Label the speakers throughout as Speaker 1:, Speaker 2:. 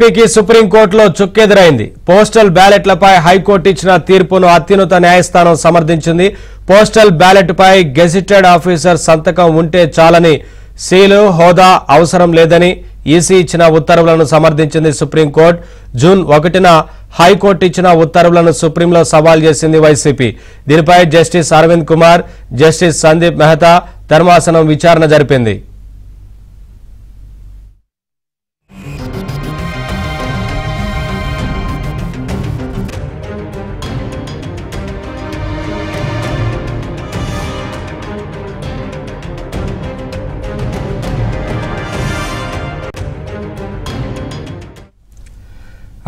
Speaker 1: వైసీపీకి సుప్రీంకోర్టులో చుక్కెదురైంది. Postal బ్యాలెట్లపై high court ఇచ్చిన తీర్పును అత్యున్నత న్యాయస్థానం సమర్థించింది. పోస్టల్ బ్యాలెట్పై గెజిటెడ్ ఆఫీసర్ సంతకం ఉంటే చాలని, సీలు హోదా అవసరం లేదని ఈసీ ఇచ్చిన ఉత్తర్వులను సమర్థించింది సుప్రీంకోర్టు. జూన్ 1న హైకోర్టు ఇచ్చిన ఉత్తర్వులను సుప్రీంలో సవాల్ చేసింది వైసీపీ. దీనిపై జస్టిస్ అరవింద్ కుమార్, జస్టిస్ సందీప్ మెహతా ధర్మాసనం విచారణ జరిపింది.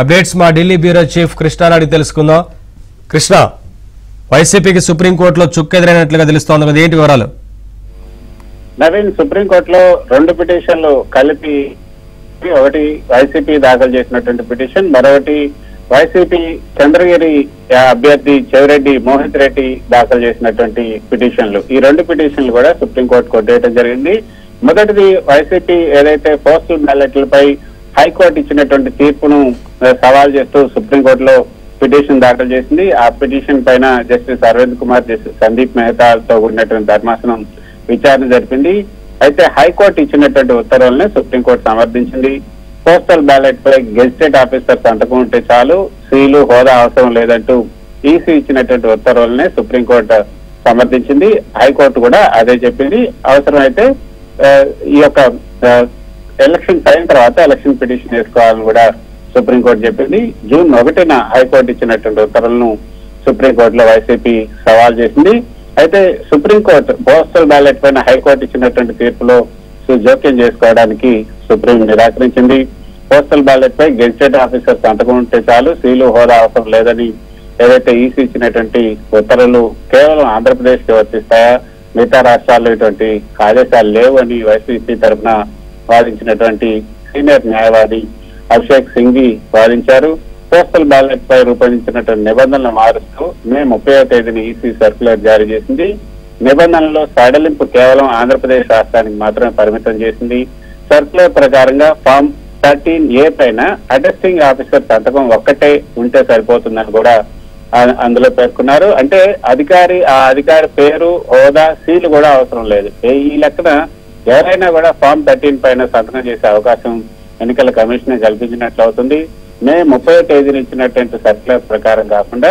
Speaker 1: అప్డేట్స్ మా ఢిల్లీ బ్యూరో చీఫ్ కృష్ణ అడిగి తెలుసుకుందాం. కృష్ణ, వైసీపీకి సుప్రీంకోర్టులో చుక్కెదురైనట్లుగా తెలుస్తోంది కదా, ఏంటి వివరాలు?
Speaker 2: నవీన్, సుప్రీంకోర్టులో 2 పిటిషన్లు కలిపి, ఒకటి వైసీపీ దాఖలు చేసినటువంటి పిటిషన్, మరొకటి వైసీపీ చంద్రగిరి అభ్యర్థి చెవిరెడ్డి మోహిత్ రెడ్డి దాఖలు చేసినటువంటి పిటిషన్లు. ఈ 2 పిటిషన్లు కూడా సుప్రీంకోర్టు కొట్టేయడం జరిగింది. మొదటిది వైసీపీ ఏదైతే పోస్టల్ బ్యాలెట్లపై హైకోర్టు ఇచ్చినటువంటి తీర్పును సవాల్ చేస్తూ సుప్రీంకోర్టులో పిటిషన్ దాఖలు చేసింది. ఆ పిటిషన్ పైన జస్టిస్ అరవింద్ కుమార్, జస్టిస్ సందీప్ మెహతాతో కూడినటువంటి ధర్మాసనం విచారణ జరిపింది. అయితే హైకోర్టు ఇచ్చినటువంటి ఉత్తర్వులను సుప్రీంకోర్టు సమర్థించింది. పోస్టల్ బ్యాలెట్ పై గెజిటెడ్ ఆఫీసర్ సంతకం ఉంటే చాలు, సీలు హోదా అవసరం లేదంటూ ఈసీ ఇచ్చినటువంటి ఉత్తర్వులనే సుప్రీంకోర్టు సమర్థించింది. హైకోర్టు కూడా అదే చెప్పింది. అవసరమైతే ఈ యొక్క ఎలక్షన్స్ అయిన తర్వాత ఎలక్షన్ పిటిషన్ వేసుకోవాలని కూడా సుప్రీంకోర్టు చెప్పింది. జూన్ 1న హైకోర్టు ఇచ్చినటువంటి ఉత్తర్వులను సుప్రీంకోర్టులో వైసీపీ సవాల్ చేసింది. అయితే సుప్రీంకోర్టు పోస్టల్ బ్యాలెట్ పైన హైకోర్టు ఇచ్చినటువంటి తీర్పులో జోక్యం చేసుకోవడానికి సుప్రీం నిరాకరించింది. పోస్టల్ బ్యాలెట్ పై గెజిటెడ్ ఆఫీసర్ సంతకం ఉంటే చాలు, సీలు హోదా అవసరం లేదని ఏదైతే ఈసీ ఇచ్చినటువంటి ఉత్తర్వులు కేవలం ఆంధ్రప్రదేశ్ కి వర్తిస్తాయా, మిగతా రాష్ట్రాల్లో ఇటువంటి ఆదేశాలు లేవు అని వైసీపీ తరఫున వాదించినటువంటి సీనియర్ న్యాయవాది అభిషేక్ సింఘి వాదించారు. పోస్టల్ బ్యాలెట్ పై రూపొందించినటువంటి నిబంధనలు మారుస్తూ మే 30వ తేదీన ఈసీ సర్క్యులర్ జారీ చేసింది. నిబంధనల్లో సడలింపు కేవలం ఆంధ్రప్రదేశ్ రాష్ట్రానికి మాత్రమే పరిమితం చేసింది. సర్క్యులర్ ప్రకారంగా ఫామ్ 13A పైన అటెస్టింగ్ ఆఫీసర్ సంతకం ఒక్కటే ఉంటే సరిపోతుందని కూడా అందులో పేర్కొన్నారు. అంటే ఆ అధికారి పేరు, హోదా, సీలు కూడా అవసరం లేదు. ఈ లెక్కన ఎవరైనా కూడా ఫామ్ 13 పైన సంతకం చేసే అవకాశం ఎన్నికల కమిషన్ కల్పించినట్లు అవుతుంది. మే 30వ తేదీన ఇచ్చినటువంటి సర్క్యులర్ ప్రకారం కాకుండా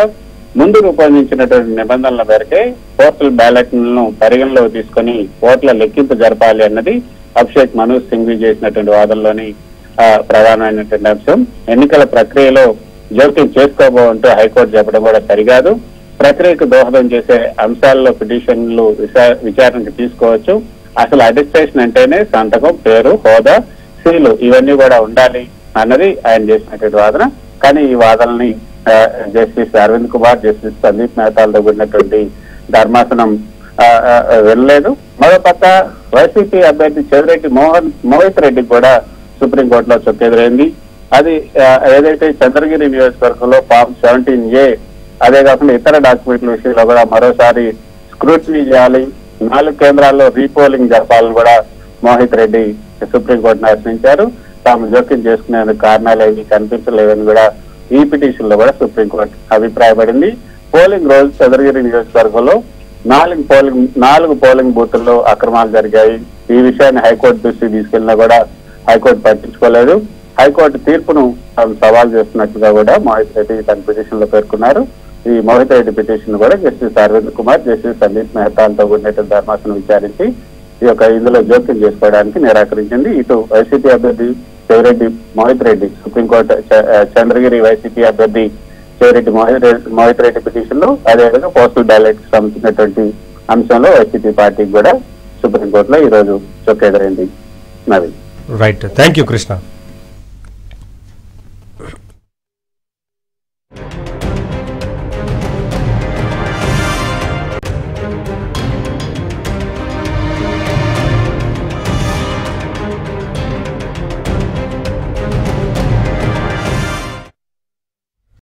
Speaker 2: ముందు రూపొందించినటువంటి నిబంధనల మేరకే పోస్టల్ బ్యాలెట్లను పరిగణలోకి తీసుకుని ఓట్ల లెక్కింపు జరపాలి అన్నది అభిషేక్ మను సింఘ్వి చేసినటువంటి వాదనలోని ప్రధానమైనటువంటి అంశం. ఎన్నికల ప్రక్రియలో జోక్యం చేసుకోబోంటూ హైకోర్టు చెప్పడం కూడా సరికాదు. ప్రక్రియకు దోహదం చేసే అంశాల్లో పిటిషన్లు విచారణకు తీసుకోవచ్చు. అసలు అటెస్టేషన్ అంటేనే సంతకం, పేరు, హోదా, సీలు ఇవన్నీ కూడా ఉండాలి అన్నది ఆయన చేసినటువంటి వాదన. కానీ ఈ వాదనని జస్టిస్ అరవింద్ కుమార్, జస్టిస్ సందీప్ మెహతాలతో కూడినటువంటి ధర్మాసనం వెళ్ళలేదు. మరోపక్క వైసీపీ అభ్యర్థి చెవిరెడ్డి మోహిత్ రెడ్డికి కూడా సుప్రీంకోర్టులో చుక్కెదురైంది. అది ఏదైతే చంద్రగిరి నియోజకవర్గంలో ఫామ్ 17A, అదే కాకుండా ఇతర డాక్యుమెంట్ల విషయంలో కూడా మరోసారి స్క్రూటినీ చేయాలి, 4 కేంద్రాల్లో రీపోలింగ్ జరపాలని కూడా మోహిత్ రెడ్డి సుప్రీంకోర్టును ఆశ్రయించారు. తాము జోక్యం చేసుకునేందుకు కారణాలు ఏవి కనిపించలేవని కూడా ఈ పిటిషన్ లో కూడా సుప్రీంకోర్టు అభిప్రాయపడింది. పోలింగ్ రోజు చంద్రగిరి నియోజకవర్గంలో 4 పోలింగ్ బూతుల్లో అక్రమాలు జరిగాయి. ఈ విషయాన్ని హైకోర్టు దృష్టికి తీసుకెళ్లినా కూడా హైకోర్టు పట్టించుకోలేదు. హైకోర్టు తీర్పును సవాల్ చేస్తున్నట్టుగా కూడా మోహిత్ రెడ్డి తన పిటిషన్ లో పేర్కొన్నారు. ఈ మోహిత్ రెడ్డి పిటిషన్ కూడా జస్టిస్ అరవింద్ కుమార్, జస్టిస్ సందీప్ మెహతాలతో కూడినటువంటి ధర్మాసనం విచారించి ఇందులో జోక్యం చేసుకోవడానికి నిరాకరించింది. ఇటు వైసీపీ అభ్యర్థి చెవిరెడ్డి మోహిత్ రెడ్డి, సుప్రీంకోర్టు చంద్రగిరి వైసీపీ అభ్యర్థి చెవిరెడ్డి మోహిత్ రెడ్డి పిటిషన్ లో, అదేవిధంగా పోస్టల్ బ్యాలెట్ సంబంధించినటువంటి అంశంలో వైసీపీ పార్టీకి కూడా సుప్రీంకోర్టులో ఈ రోజు చుక్కెదురైంది. Naveen.
Speaker 1: Right, thank you Krishna.